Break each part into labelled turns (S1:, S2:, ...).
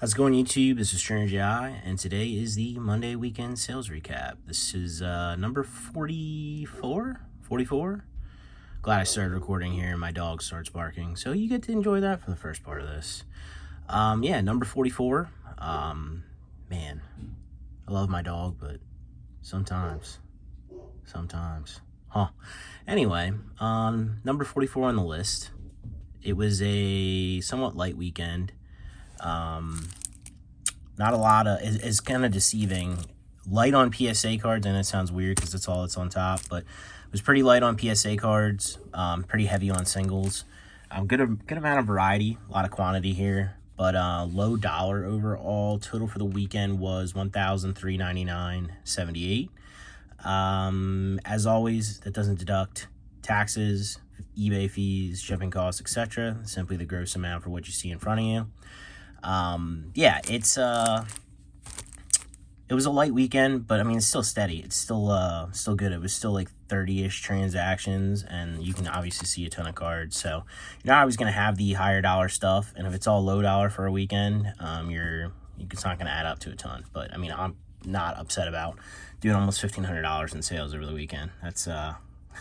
S1: How's it going, YouTube? This is Strange AI, and today is the Monday weekend sales recap. This is number 44? 44? Glad I started recording here and my dog starts barking, so you get to enjoy that for the first part of this. Yeah, number 44. Man, I love my dog, but sometimes. Huh. Anyway, number 44 on the list. It was a somewhat light weekend. Not a lot of, it's kind of deceiving. Light on PSA cards, and it sounds weird because that's all that's on top, but it was pretty light on PSA cards, pretty heavy on singles. Good amount of variety, a lot of quantity here, but low dollar overall. Total for the weekend was $1,399.78. As always, that doesn't deduct taxes, eBay fees, shipping costs, etc. Simply the gross amount for what you see in front of you. Yeah, it was a light weekend, but I mean, it's still steady. It's still good. It was still like 30-ish transactions, and you can obviously see a ton of cards. So you're not always going to have the higher dollar stuff, and if it's all low dollar for a weekend, it's not going to add up to a ton. But I mean, I'm not upset about doing almost $1,500 in sales over the weekend. That's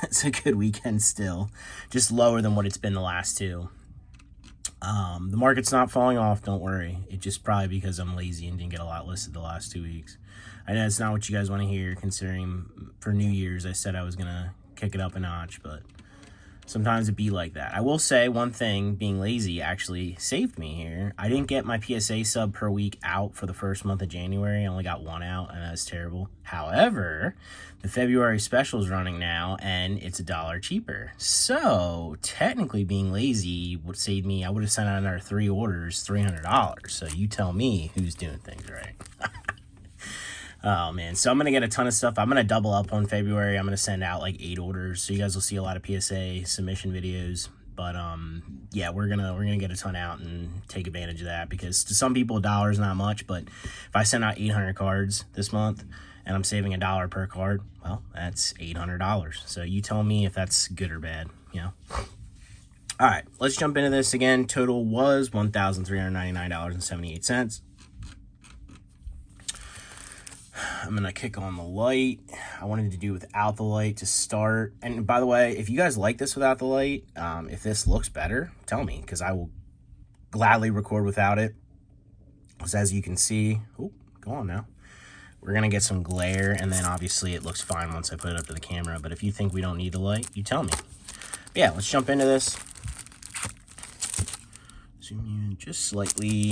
S1: it's a good weekend still, just lower than what it's been the last two. The market's not falling off, don't worry. It's just probably because I'm lazy and didn't get a lot listed the last 2 weeks. I know it's not what you guys want to hear, considering for New Year's I said I was going to kick it up a notch, but sometimes it be like that. I will say one thing, being lazy actually saved me here. I didn't get my PSA sub per week out for the first month of January. I only got one out, and that's terrible. However, the February special is running now, and it's $1 cheaper. So technically being lazy would save me. I would have sent out another 3 orders, $300. So you tell me who's doing things right. Oh, man. So I'm going to get a ton of stuff. I'm going to double up on February. I'm going to send out like 8 orders. So you guys will see a lot of PSA submission videos. But, yeah, we're going to get a ton out and take advantage of that, because to some people, $1 is not much. But if I send out 800 cards this month and I'm saving $1 per card, well, that's $800. So you tell me if that's good or bad, you know. All right, let's jump into this again. Total was $1,399.78. I'm going to kick on the light. I wanted to do without the light to start. And by the way, if you guys like this without the light, if this looks better, tell me, because I will gladly record without it. Because as you can see, oh, go on now. We're going to get some glare, and then obviously it looks fine once I put it up to the camera. But if you think we don't need the light, you tell me. But yeah, let's jump into this. Zoom you in just slightly.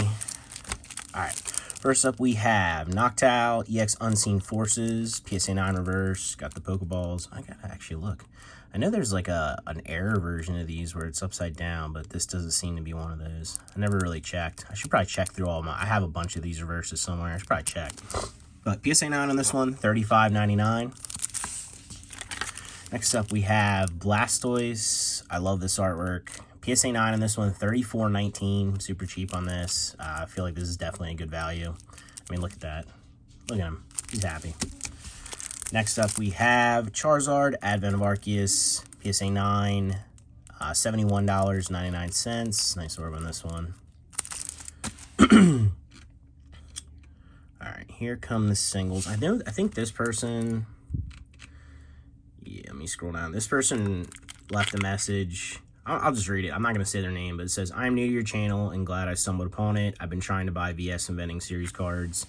S1: All right. First up, we have Noctowl, EX Unseen Forces, PSA 9 reverse, got the Pokeballs. I gotta actually look. I know there's like an error version of these where it's upside down, but this doesn't seem to be one of those. I never really checked. I should probably check through all my, I have a bunch of these reverses somewhere. I should probably check. But PSA 9 on this one, $35.99. Next up, we have Blastoise. I love this artwork. PSA 9 on this one, $34.19. Super cheap on this. I feel like this is definitely a good value. I mean, look at that. Look at him. He's happy. Next up, we have Charizard, Advent of Arceus, PSA 9, $71.99. Nice orb on this one. All right, here come the singles. I think this person... Yeah, let me scroll down. This person left a message... I'll just read it. I'm not going to say their name, but it says, "I'm new to your channel and glad I stumbled upon it. I've been trying to buy VS and Vending Series cards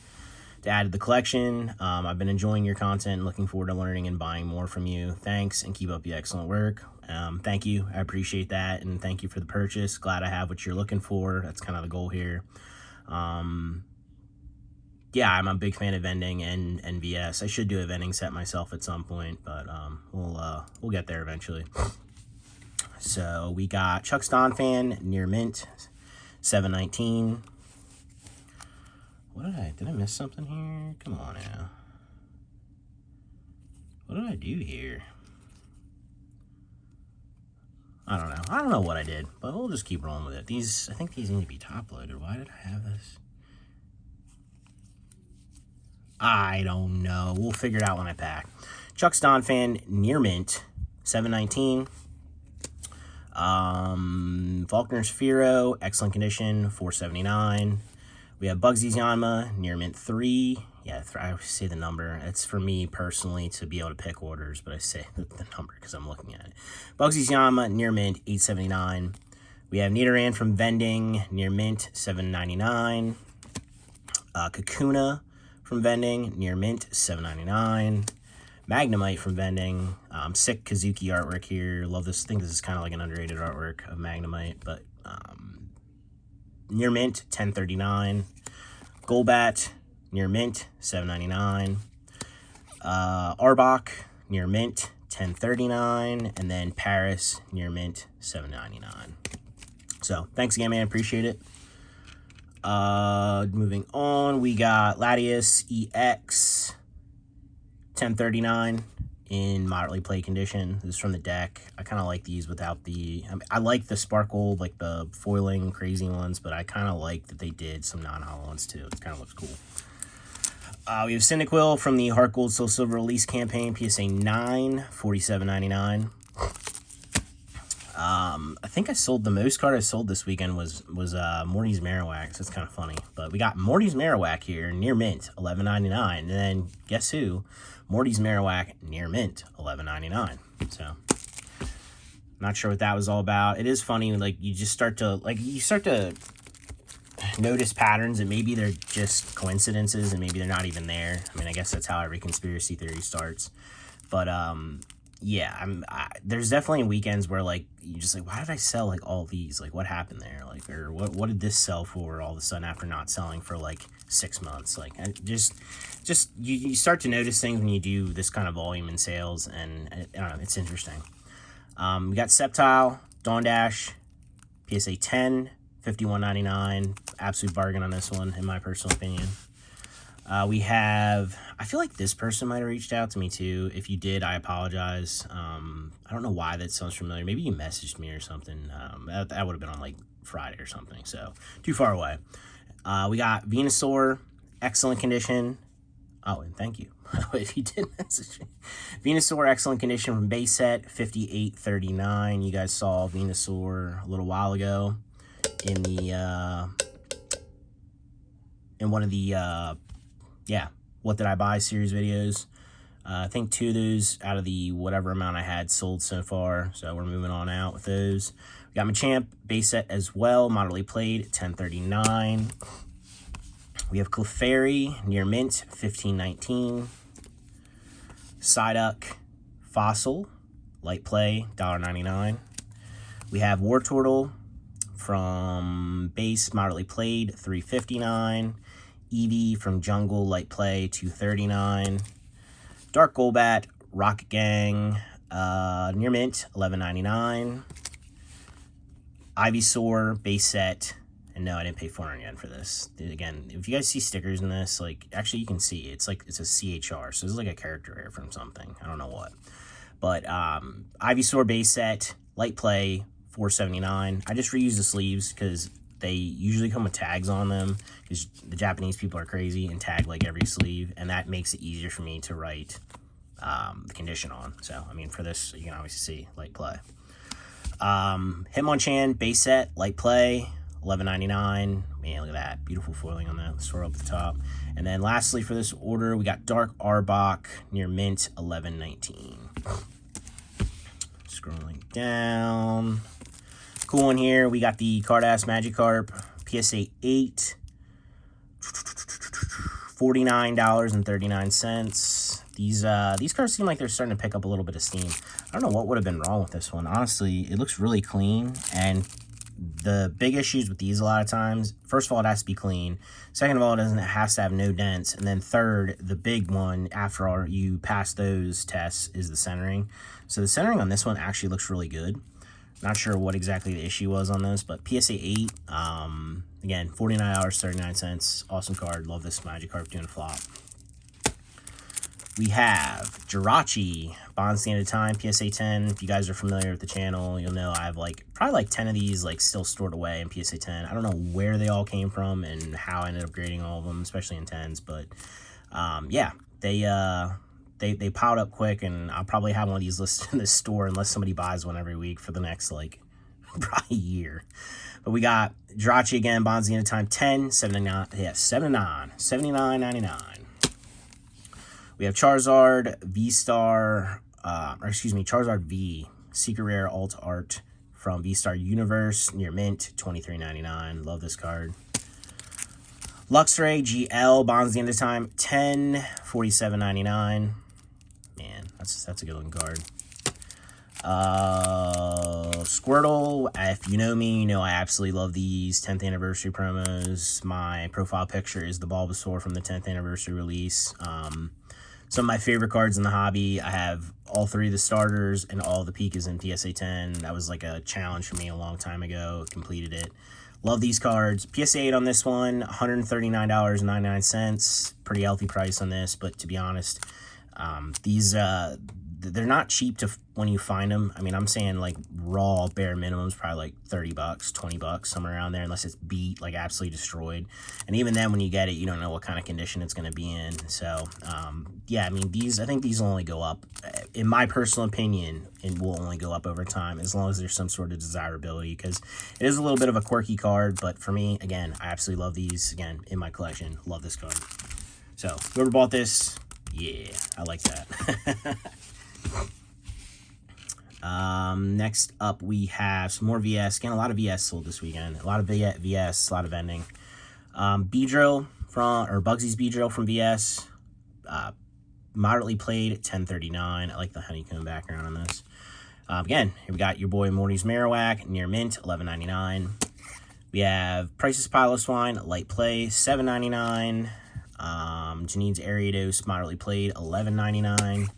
S1: to add to the collection. I've been enjoying your content and looking forward to learning and buying more from you. Thanks, and keep up the excellent work." Thank you. I appreciate that, and thank you for the purchase. Glad I have what you're looking for. That's kind of the goal here. Yeah, I'm a big fan of vending and VS. I should do a vending set myself at some point, but we'll get there eventually. So we got Chuck's Donphan, near mint, $7.19. What did I miss something here? Come on now. What did I do here? I don't know. I don't know what I did, but we'll just keep rolling with it. I think these need to be top loaded. Why did I have this? I don't know. We'll figure it out when I pack. Chuck's Donphan, near mint, $7.19. Faulkner's Firo, excellent condition, $4.79. We have Bugsy's Yanma, near mint 3. Yeah, I say the number. It's for me personally to be able to pick orders, but I say the number because I'm looking at it. Bugsy's Yanma, near mint 879. We have Nidoran from vending, near mint 799. Kakuna from vending, near mint 799. Magnemite from vending. Sick Kazuki artwork here. Love this. I think this is kind of like an underrated artwork of Magnemite, but near mint 1039. Golbat near mint 799. Arbok near mint 1039, and then Paris near mint 799. So thanks again, man. Appreciate it. Moving on, we got Latias EX 1039 in moderately play condition. This is from the deck. I kind of like these without the... I like the sparkle, like the foiling crazy ones, but I kind of like that they did some non-hollow ones too. It kind of looks cool. We have Cyndaquil from the Heart Gold Soul Silver release campaign, PSA 9, $47.99. I think I sold the most card I sold this weekend was Morty's Marowak. So it's kind of funny, but we got Morty's Marowak here near mint, $11.99, and then guess who? Morty's Marowak near mint, $11.99. So not sure what that was all about. It is funny, like you start to notice patterns, and maybe they're just coincidences, and maybe they're not even there. I mean, I guess that's how every conspiracy theory starts. But yeah, there's definitely weekends where like you just like, why did I sell like all these? Like, what happened there? Like, or what did this sell for all of a sudden after not selling for like 6 months? Like, just you start to notice things when you do this kind of volume in sales, and I don't know, it's interesting. We got Sceptile, Dawn Dash, PSA 10, $51.99. Absolute bargain on this one, in my personal opinion. We have, I feel like this person might have reached out to me too. If you did, I apologize. I don't know why that sounds familiar. Maybe you messaged me or something. That would have been on like Friday or something, so too far away. We got Venusaur, excellent condition. Oh, and thank you if you did message me. Venusaur, excellent condition from base set, $58.39. You guys saw Venusaur a little while ago in the in one of the what did I buy series videos. I think 2 of those out of the whatever amount I had sold so far, so we're moving on out with those. We got Machamp base set as well, moderately played, $10.39. We have Clefairy near mint, $15.19. Psyduck Fossil light play, $1.99. We have Wartortle from base moderately played, $3.59. Eevee from Jungle light play, $2.39. Dark Golbat Rocket Gang near mint, $11.99. Ivysaur base set, and no, I didn't pay 400 yen for this. Again, if you guys see stickers in this, like actually you can see it's like it's a CHR, so it's like a character rare from something. I don't know what, but Ivysaur base set light play, $4.79. I just reused the sleeves because they usually come with tags on them, because the Japanese people are crazy and tag like every sleeve, and that makes it easier for me to write the condition on. So, I mean, for this, you can obviously see light play. Hitmonchan base set, light play, $11.99. Man, look at that. Beautiful foiling on that. Let's throw up at the top. And then lastly for this order, we got Dark Arbok near mint, $11.19. Scrolling down. Cool one here. We got the Card-Ass Magikarp, PSA 8, $49.39. These cards seem like they're starting to pick up a little bit of steam. I don't know what would have been wrong with this one. Honestly, it looks really clean, and the big issues with these a lot of times, first of all, it has to be clean. Second of all, it has to have no dents. And then third, the big one, after all you pass those tests, is the centering. So the centering on this one actually looks really good. Not sure what exactly the issue was on this, but PSA 8, again, $49.39. Awesome card. Love this Magikarp doing flop. We have Jirachi, Bond Standard Time, PSA 10. If you guys are familiar with the channel, you'll know I have probably like 10 of these still stored away in PSA 10. I don't know where they all came from and how I ended up grading all of them, especially in 10s, but yeah, they piled up quick, and I'll probably have one of these listed in the store unless somebody buys one every week for the next probably a year. But we got Jirachi again, Bonds the end of time, 10, 79, yeah, 79, 79.99. We have Charizard, V-Star, Charizard V, Secret Rare Alt Art from V-Star Universe, near mint, 23.99. Love this card. Luxray GL, Bonds the end of time, 10, 47.99. Man, that's a good looking card. Squirtle, if you know me, you know I absolutely love these 10th anniversary promos. My profile picture is the Bulbasaur from the 10th anniversary release. Some of my favorite cards in the hobby. I have all 3 of the starters and all the Pikas in PSA 10. That was like a challenge for me a long time ago. Completed it. Love these cards. PSA 8 on this one, $139.99. Pretty healthy price on this, but to be honest, these they're not cheap when you find them. I mean, I'm saying like raw bare minimums, probably like $30, $20, somewhere around there, unless it's beat, like absolutely destroyed. And even then, when you get it, you don't know what kind of condition it's going to be in. So, yeah, I mean, I think these will only go up, in my personal opinion, and will only go up over time as long as there's some sort of desirability, because it is a little bit of a quirky card. But for me, again, I absolutely love these. Again, in my collection, love this card. So, whoever bought this, yeah, I like that. Next up, we have some more VS. Again, a lot of VS sold this weekend. A lot of VS, a lot of vending. Beedrill or Bugsy's Beedrill from VS. Moderately played at 1039. I like the honeycomb background on this. Again, here we got your boy Morty's Marowak, near mint, 11.99. We have Price's Piloswine, light play, 7.99. Janine's Ariados, moderately played, 11.99.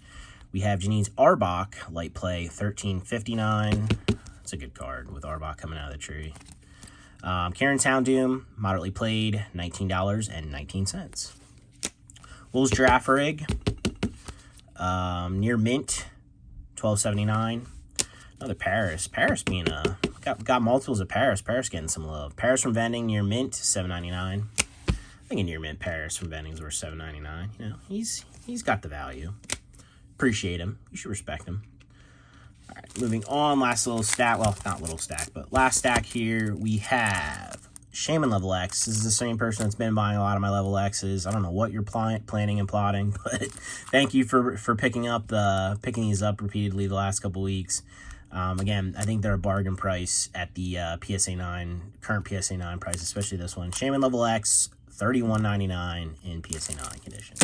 S1: We have Janine's Arbok, light play, $13.59. It's a good card with Arbok coming out of the tree. Karen's Houndoom, moderately played, $19.19. Wolves Girafarig, near mint, $12.79. Another Paris. Paris being got multiples of Paris. Paris getting some love. Paris from vending, near mint, $7.99. I think a near mint Paris from vending is worth $7.99. You know, he's got the value. Appreciate him. You should respect him. All right, moving on. Last little stack. Well, not little stack, but last stack here. We have Shaman Level X. This is the same person that's been buying a lot of my Level X's. I don't know what you're planning and plotting, but thank you for picking these up repeatedly the last couple weeks. Again, I think they're a bargain price at the PSA 9, current PSA 9 price, especially this one. Shaman Level X, $31.99 in PSA 9 condition.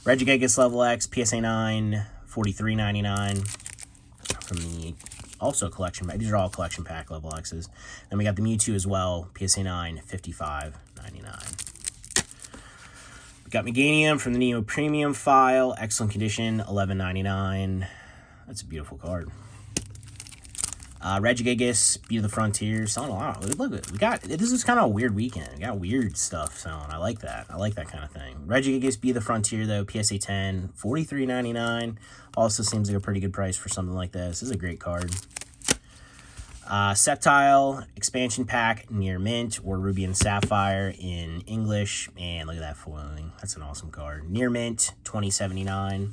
S1: Regigigas Level X, PSA 9, $43.99 from the also collection pack. These are all collection pack Level X's. Then we got the Mewtwo as well, PSA 9, $55.99. We got Meganium from the Neo Premium file, excellent condition, $11.99. That's a beautiful card. Regigigas, Beat of the Frontier, selling a lot. Look, this is kind of a weird weekend. We got weird stuff selling. I like that. I like that kind of thing. Regigigas, Beat of the Frontier, though, PSA 10, $43.99. Also seems like a pretty good price for something like this. This is a great card. Sceptile, expansion pack, near mint, or Ruby and Sapphire in English. And look at that foiling. That's an awesome card. Near mint, $20.79.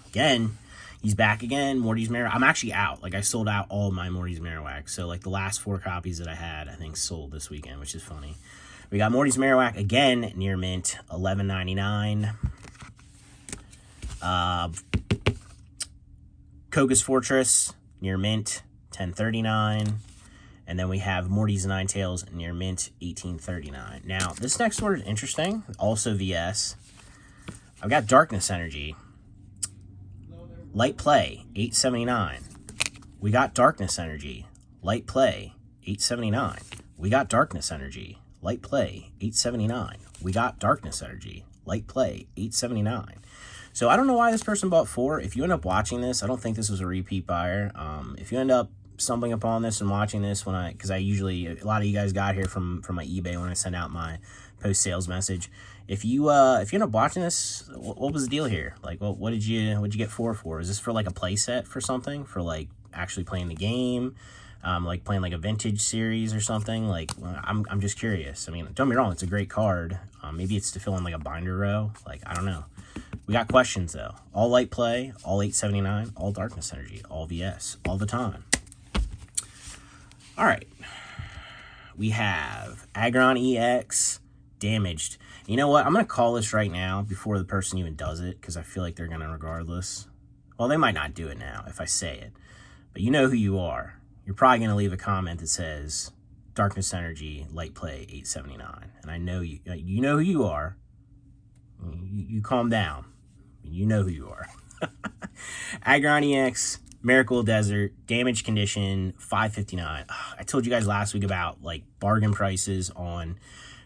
S1: Again, he's back again. Morty's Marowak. I'm actually out. Like, I sold out all of my Morty's Marowak. So, like, the last 4 copies that I had, I think, sold this weekend, which is funny. We got Morty's Marowak again, near mint, $11.99. Koga's Fortress, near mint, $10.39. And then we have Morty's Ninetales, near mint, $18.39. Now, this next order is interesting. Also VS. I've got Darkness Energy. Light Play, $8.79. We got Darkness Energy. Light Play, $8.79. We got Darkness Energy. Light Play, $8.79. We got Darkness Energy. Light Play, $8.79. So I don't know why this person bought 4. If you end up watching this, I don't think this was a repeat buyer. If you end up stumbling upon this and watching this, because I usually, a lot of you guys got here from my eBay when I send out my post sales message. If you end up watching this, what was the deal here? Like, what did you get 4 for? Is this for like a play set for something? For like actually playing the game? Like playing like a vintage series or something? Like, I'm just curious. I mean, don't get me wrong, it's a great card. Maybe it's to fill in like a binder row. Like, I don't know. We got questions though. All Light Play, all $8.79, all Darkness Energy, all VS, all the time. All right. We have Aggron EX damaged. You know what? I'm going to call this right now before the person even does it, because I feel like they're going to regardless. Well, they might not do it now if I say it. But you know who you are. You're probably going to leave a comment that says, Darkness Energy, Light Play 879. And I know you know who you are. You calm down. You know who you are. Aggron EX, Miracle Desert, damage condition, 559. I told you guys last week about like bargain prices on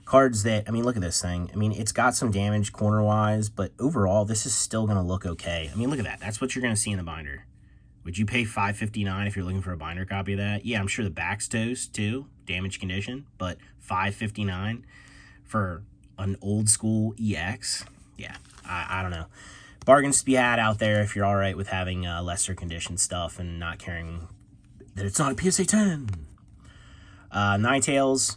S1: cards that, I mean, look at this thing. I mean, it's got some damage corner-wise, but overall, this is still going to look okay. I mean, look at that. That's what you're going to see in the binder. Would you pay $5.59 if you're looking for a binder copy of that? Yeah, I'm sure the back's toast too, damage condition, but $5.59 for an old school EX? Yeah, I don't know. Bargains to be had out there if you're all right with having lesser condition stuff and not caring that it's not a PSA 10. Ninetales,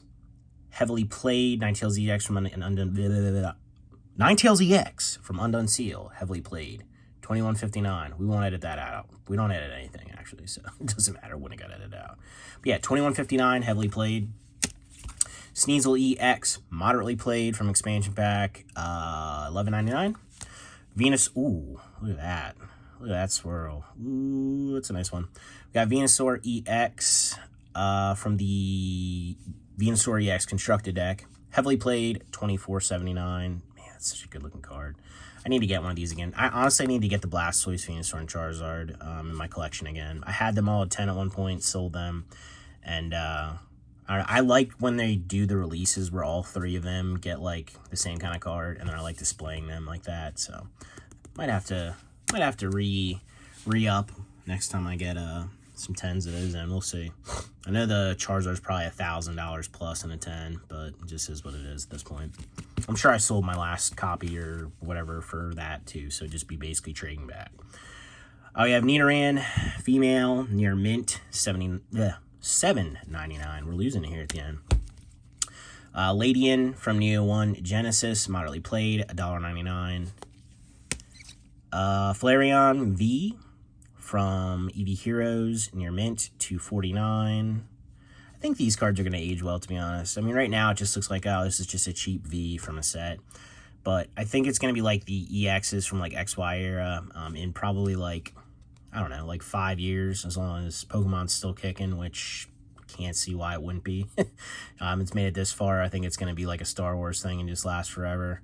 S1: heavily played. Ninetales EX from Ninetales EX from Undone Seal, heavily played. $21.59. We won't edit that out. We don't edit anything, actually, so it doesn't matter when it got edited out. But yeah, $21.59, heavily played. Sneasel EX, moderately played from expansion pack, $11.99. Venus, ooh, look at that. Look at that swirl. Ooh, that's a nice one. We got Venusaur EX from the Venusaur EX constructed deck. Heavily played, $24.79. Man, that's such a good looking card. I need to get one of these again. I honestly need to get the Blastoise, Venusaur, and Charizard in my collection again. I had them all at 10 at one point, sold them. And I like when they do the releases where all three of them get like the same kind of card, and then I like displaying them like that. So might have to re-up next time I get some 10s of those in. We'll see. I know the Charizard's probably $1,000 plus in a 10, but it just is what it is at this point. I'm sure I sold my last copy or whatever for that too, so just be basically trading back. Oh, you have Nidoran, female, near mint, $7.99. We're losing it here at the end. Ladian from Neo 1 Genesis, moderately played, $1.99. Flareon V from EV Heroes, near mint, $2.49. I think these cards are going to age well, to be honest. I mean, right now it just looks like, oh, this is just a cheap V from a set. But I think it's going to be like the EXs from like XY era in probably like, I don't know, like 5 years, as long as Pokemon's still kicking, which can't see why it wouldn't be. It's made it this far. I think it's going to be like a Star Wars thing and just last forever.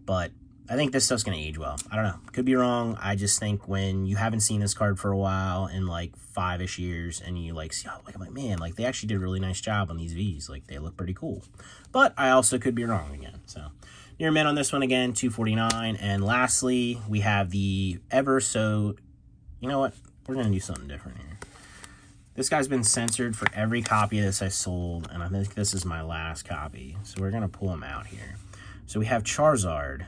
S1: But I think this stuff's going to age well. I don't know. Could be wrong. I just think when you haven't seen this card for a while, in like 5-ish years, and you like see, oh, like, I'm like, man, like they actually did a really nice job on these Vs. Like they look pretty cool. But I also could be wrong again. So near mint on this one again, $2.49. And lastly, we have the ever so, you know what? We're going to do something different here. This guy's been censored for every copy of this I sold, and I think this is my last copy. So we're going to pull him out here. So we have Charizard,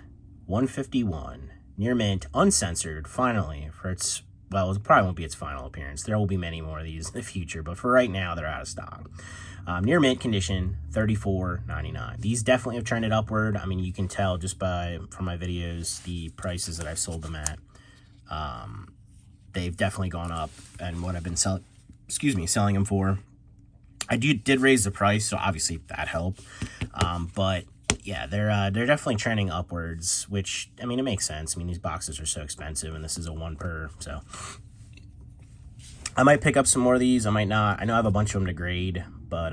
S1: 151, near mint, uncensored, finally, for its, well, it probably won't be its final appearance. There will be many more of these in the future, but for right now, they're out of stock. Near mint condition, $34.99. These definitely have trended upward. I mean, you can tell just from my videos, the prices that I've sold them at. They've definitely gone up, and what I've been selling them for. I did raise the price, so obviously that helped. But yeah, they're definitely trending upwards, which, I mean, it makes sense. I mean, these boxes are so expensive, and this is a 1 per, so I might pick up some more of these. I might not. I know I have a bunch of them to grade, but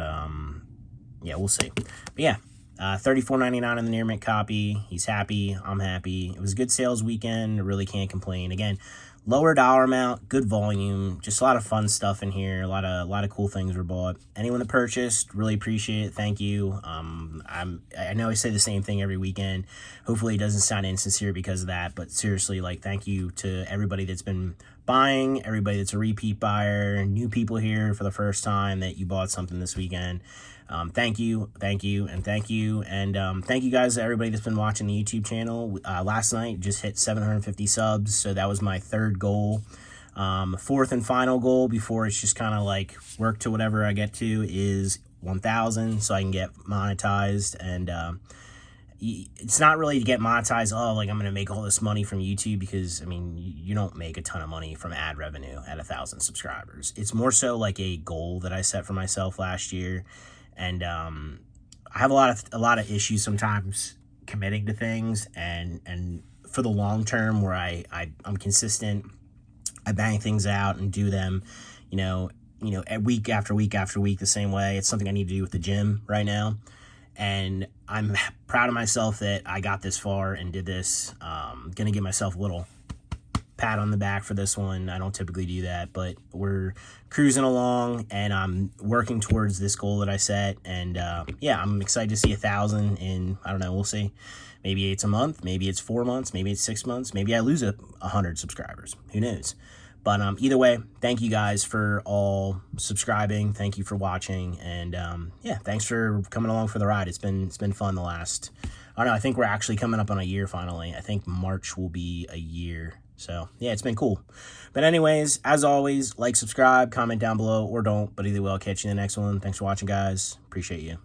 S1: yeah, we'll see. But yeah, $34.99 in the near mint copy. He's happy. I'm happy. It was a good sales weekend. Really can't complain. Again, lower dollar amount, good volume, just a lot of fun stuff in here. A lot of cool things were bought. Anyone that purchased, really appreciate it. Thank you. I know I say the same thing every weekend. Hopefully it doesn't sound insincere because of that, but seriously, like, thank you to everybody that's been buying, everybody that's a repeat buyer, new people here for the first time that you bought something this weekend. Thank you, and thank you. And thank you guys to everybody that's been watching the YouTube channel. Last night just hit 750 subs, so that was my 3rd goal. 4th and final goal before it's just kind of like work to whatever I get to is 1,000, so I can get monetized. And it's not really to get monetized. Oh, like I'm gonna make all this money from YouTube, because I mean you don't make a ton of money from ad revenue at 1,000 subscribers. It's more so like a goal that I set for myself last year, and I have a lot of issues sometimes committing to things, and for the long term where I'm consistent, I bang things out and do them, week after week after week the same way. It's something I need to do with the gym right now. And I'm proud of myself that I got this far and did this. Gonna give myself a little pat on the back for this one. I don't typically do that, but we're cruising along, and I'm working towards this goal that I set. And yeah, I'm excited to see 1,000 in, I don't know, we'll see. Maybe it's a month, maybe it's 4 months, maybe it's 6 months, maybe I lose 100 subscribers. Who knows? But either way, thank you guys for all subscribing. Thank you for watching, and yeah, thanks for coming along for the ride. It's been fun the last. I don't know. I think we're actually coming up on a year finally. I think March will be a year. So yeah, it's been cool. But anyways, as always, like, subscribe, comment down below, or don't. But either way, I'll catch you in the next one. Thanks for watching, guys. Appreciate you.